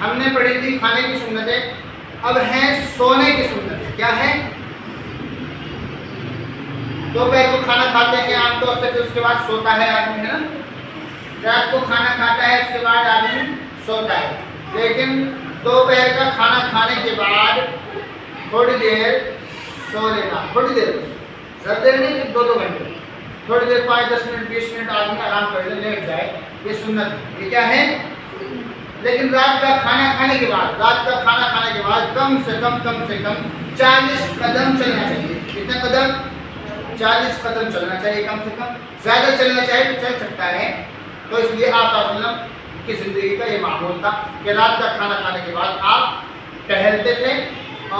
ہم نے پڑھی تھی کھانے کی سنتیں، اب ہیں سونے کی سنتیں. کیا ہے؟ دوپہر کو کھانا کھاتے ہیں عام طور سے، پھر اس کے بعد سوتا ہے آدمی، ہے نا. رات کو کھانا کھاتا ہے، اس کے بعد آدمی سوتا ہے. لیکن دوپہر کا کھانا کھانے کے بعد تھوڑی دیر سو لینا، تھوڑی دیر، زیادہ دیر نہیں، 2 گھنٹے، تھوڑی دیر 5-10 منٹ 20 منٹ آدمی آرام کر لے، لیٹ جائے. یہ سنت ہے. یہ کیا ہے؟ لیکن رات کا کھانا کھانے کے بعد، کم سے کم 40 قدم چلنا چاہیے. کتنا قدم؟ 40 قدم چلنا چاہیے کم سے کم. زیادہ چلنا چاہیے تو چل سکتا ہے. تو اس لیے آپ صلی اللہ علیہ وسلم کی زندگی کا یہ معمول تھا کہ رات کا کھانا کھانے کے بعد آپ ٹہلتے تھے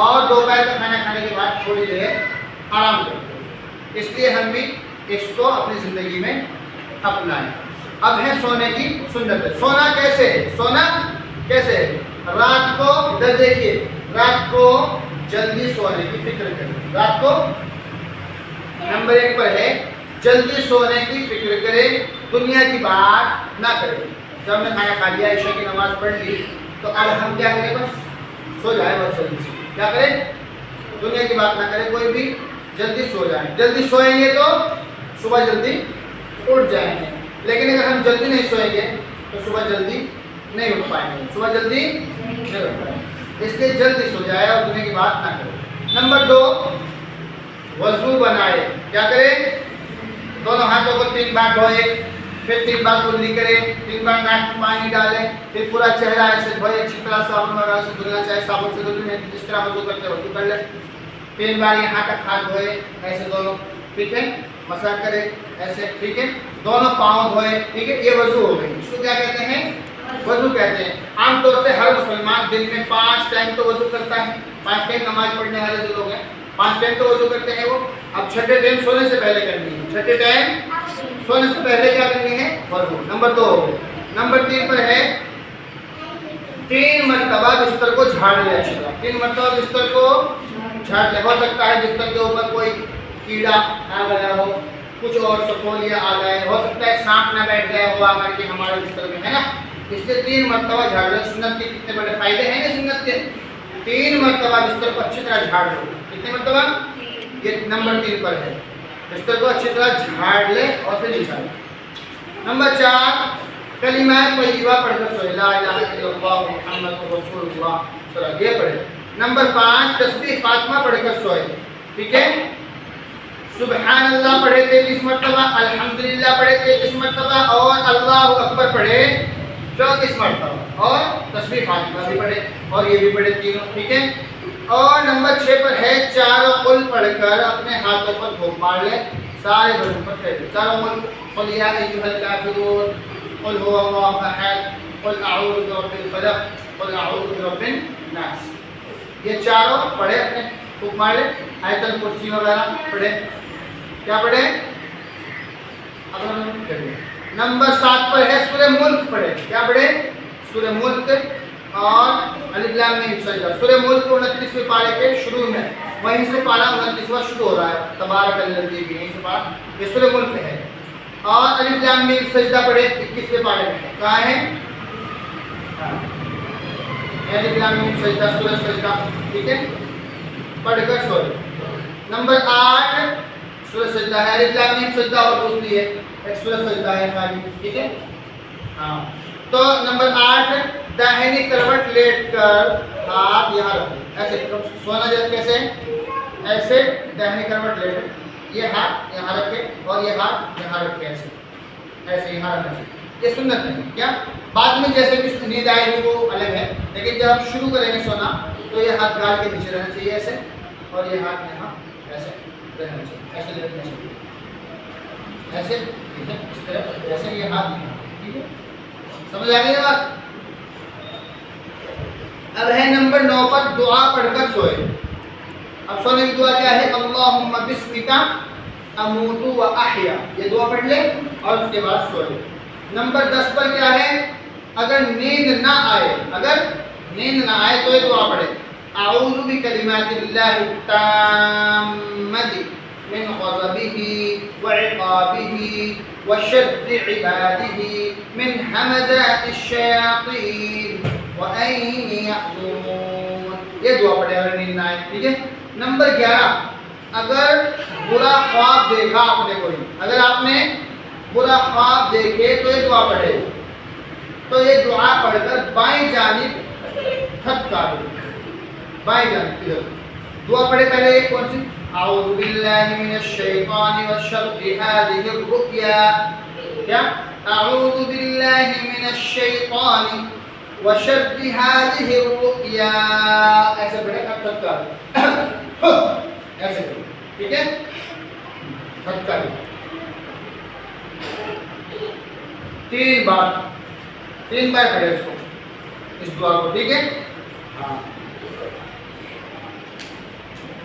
اور دوپہر کا کھانا کھانے کے بعد تھوڑی دیر آرام کرتے تھے. اس لیے ہم بھی اس کو اپنی زندگی میں اپنائیں. اب ہے سونے کی سنت. سونا کیسے ہے؟ سونا کیسے ہے؟ رات کو ادھر دیکھیے، رات کو جلدی سونے کی فکر کریں. رات کو نمبر 1 پر ہے جلدی سونے کی فکر کرے، دنیا کی بات نہ کرے. جب ہم نے کھانا کھا لیا، عشاء کی نماز پڑھ لی، تو اب ہم کیا کریں؟ بس سو جائے. بس جلدی سے کیا کریں؟ دنیا کی بات نہ کرے، کوئی بھی جلدی سو جائیں. جلدی سوئیں گے تو صبح جلدی اٹھ جائیں گے. لیکن اگر ہم جلدی نہیں سوئیں گے تو صبح جلدی نہیں اٹھ پائیں گے. صبح جلدی نہیں اٹھ پائیں گے. اس لیے جلدی سو جائے اور دنیا کی بات نہ کرے. نمبر 2، وضو بنائے. کیا کرے؟ دونوں ہاتھوں کو 3 بار دھوئے، پھر 3 بار کلی کرے، 3 بار ناک میں پانی ڈالے، پھر پورا چہرہ ایسے دھوئے، اچھی طرح صابن وغیرہ سے دھلنا چاہے، صابن سے دھلنے، جس طرح وضو کرتے وضو کر لے. 3 بار یہاں تک ہاتھ دھوئے ایسے دونوں، ٹھیک ہے، مسح کرے ایسے، ٹھیک ہے. دونوں پاؤں دھوئے، ٹھیک ہے. یہ وضو ہو گئی. اس کو کیا کہتے ہیں؟ وضو کہتے ہیں. عام طور سے ہر مسلمان دن میں 5 ٹائم تو وضو کرتا ہے. 5 ٹائم نماز پڑھنے والے جو لوگ ہیں 5 ٹائم تو وضو کرتے ہیں وہ. اب 6ٹھے ٹائم سونے سے پہلے کرنی ہے. 6ٹھے ٹائم سونے سے پہلے کیا کرنی ہے؟ وضو. نمبر 2 ہو گئی. نمبر 3 پر ہے 3 مرتبہ بستر کو جھاڑ لے. اچھی طرح 3 مرتبہ بستر کو جھاڑ لے. ہو سکتا ہے بستر کے اوپر کوئی کیڑا آ گیا ہو، کچھ اور سپولیا آ گئے، ہو سکتا ہے سانپ نہ بیٹھ گیا ہو آ کر کے ہمارے بستر میں، ہے نا. اس لیے 3 مرتبہ جھاڑ لو. سنت کے کتنے بڑے فائدے ہیں نا سنت کے. 3 مرتبہ بستر کو اچھی طرح جھاڑ لو. کتنے مرتبہ؟ یہ نمبر 3 پر ہے. بستر کو اچھی طرح جھاڑ لے اور پھر نکال. نمبر 4، کلمہ طیبہ پڑھ کر سوئے. لا الہ الا اللہ محمد رسول اللہ صلی اللہ، یہ پڑھے. نمبر 5، تسبیح فاطمہ پڑھ کر سوئے. ٹھیک ہے. سبحان اللہ پڑھے 33 مرتبہ، الحمدللہ پڑھے 33 مرتبہ، اور اللہ اکبر پڑھے 34 مرتبہ، اور تسبیح فاطمہ بھی پڑھے، اور یہ بھی پڑھے تینوں. ٹھیک ہے. اور نمبر 6 پر ہے 4 قل پڑھ کر اپنے ہاتھوں پر پھونک مار لے. سارے بدن پر پھیر لے. 4 قل، قل یا ایھا الکافرون، قل هو اللہ احد، قل اعوذ برب الفلق، قل اعوذ برب الناس. یہ 4 پڑھے، اپنے پھونک مار لے. آیت الکرسی وغیرہ پڑھے. کیا پڑھے؟ نمبر 7 پر ہے سورہ ملک پڑھے. کیا پڑھے؟ سورہ ملک اور الف لام میم سجدہ. سورہ ملک 29ویں پارے کے شروع میں، وہیں سے پارہ 29واں شروع ہو رہا ہے. تبارک الذی بھی یہیں سے پارہ، یہ سورہ ملک ہے. اور الف لام میم سجدہ پڑھے 21ویں پارے میں. کہاں ہے؟ الف لام میم سجدہ، سورہ سجدہ. ٹھیک ہے. پڑھ کر سوئے. نمبر 8 سورہ سجدہ ہے. الف لام میم سجدہ اور دوسری ہے، ایک سورہ سجدہ ہے خالی. ٹھیک ہے. ہاں. تو نمبر 8، داہنی کروٹ لیٹ کر ہاتھ یہاں رکھو. ایسے سونا جب کیسے؟ ایسے داہنی کروٹ لیٹ، یہ ہاتھ یہاں رکھے اور یہ ہاتھ یہاں رکھے. ایسے ایسے یہاں رکھنا چاہیے. یہ سنت ہے. کیا؟ بعد میں جیسے کہ نیند آئے گی وہ الگ ہے، لیکن جب ہم شروع کریں گے سونا تو یہ ہاتھ گال کے نیچے رہنا چاہیے ایسے، اور یہ ہاتھ یہاں ایسے رہنا چاہیے. ایسے رکھنا چاہیے. ایسے اس طرح ایسے یہ ہاتھ یہاں. ٹھیک ہے. سمجھ آ گئی ہے بات؟ اب ہے نمبر 9 پر دعا پڑھ کر سوئے. اب سونے کی دعا کیا ہے؟ اللہم بسمک اموت و احیا. یہ دعا پڑھ لے اور اس کے بعد سوئے. نمبر 10 پر کیا ہے؟ اگر نیند نہ آئے تو یہ دعا پڑھے. اعوذ بکلمات اللہ التامۃ من غضبہ وعقابہ وشر عبادہ من همزات الشیاطین وأن دعا پڑھے اگر نیند نہ آئے. ٹھیک ہے. نمبر 11، اگر برا خواب دیکھا آپ نے کوئی، اگر آپ نے برا خواب دیکھے تو یہ دعا پڑھے. تو یہ دعا پڑھ کر بائیں جانب خط کاٹو. بائیں جانب ادھر دعا پڑھے. پہلے ایک کون سی؟ اعوذ باللہ من الشیطان وشر هذه الرؤیا. کیا؟ اعوذ باللہ من الشیطان وشر هذه الرؤیا. ایسے پڑھے. اب خط کاٹو ایسے کرو. ٹھیک ہے. خط کاٹو 3 بار پڑھے اس کو، اس دعا کو. ٹھیک ہے. ہاں.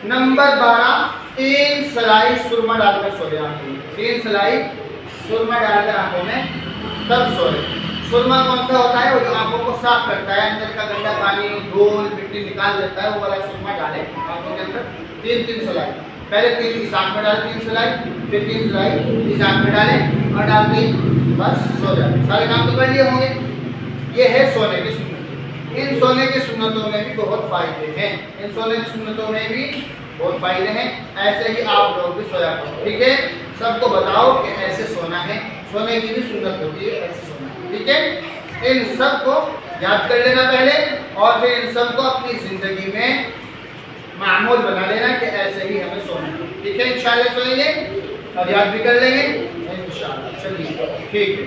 نمبر 12، 3 سلائی سرما ڈال کر سوئے. آنکھوں میں 3 سلائی سرما ڈال کر آنکھوں میں تب سوئے. سرما کون سا ہوتا ہے؟ وہ جو آنکھوں کو صاف کرتا ہے، اندر کا گندا پانی دھول مٹی نکال دیتا ہے، وہ والا سرما ڈالے آنکھوں کے اندر. 3 سلائی. پہلے 3 اس آنکھ میں ڈالے 3 سلائی، پھر 3 سلائی اس آنکھ میں ڈالے اور ڈال کے بس سو جائے. سارے کام تو کر لیے ہوں گے. یہ ہے سونے کی سنت. ان سونے کی سنتوں میں بھی بہت فائدے ہیں. ان سونے کی سنتوں میں بھی بہت فائدے ہیں. ایسے ہی آپ لوگ بھی سویا کرو. ٹھیک ہے. سب کو بتاؤ کہ ایسے سونا ہے. سونے کی بھی سنت ہوتی ہے، ایسے سونا ہے. ٹھیک ہے. ان سب کو یاد کر لینا پہلے، اور پھر ان سب کو اپنی زندگی میں معمول بنا لینا کہ ایسے ہی ہمیں سونا ہے. ٹھیک ہے. انشاءاللہ سوئیں گے اور یاد بھی کر لیں گے انشاءاللہ. چلیے ٹھیک ہے.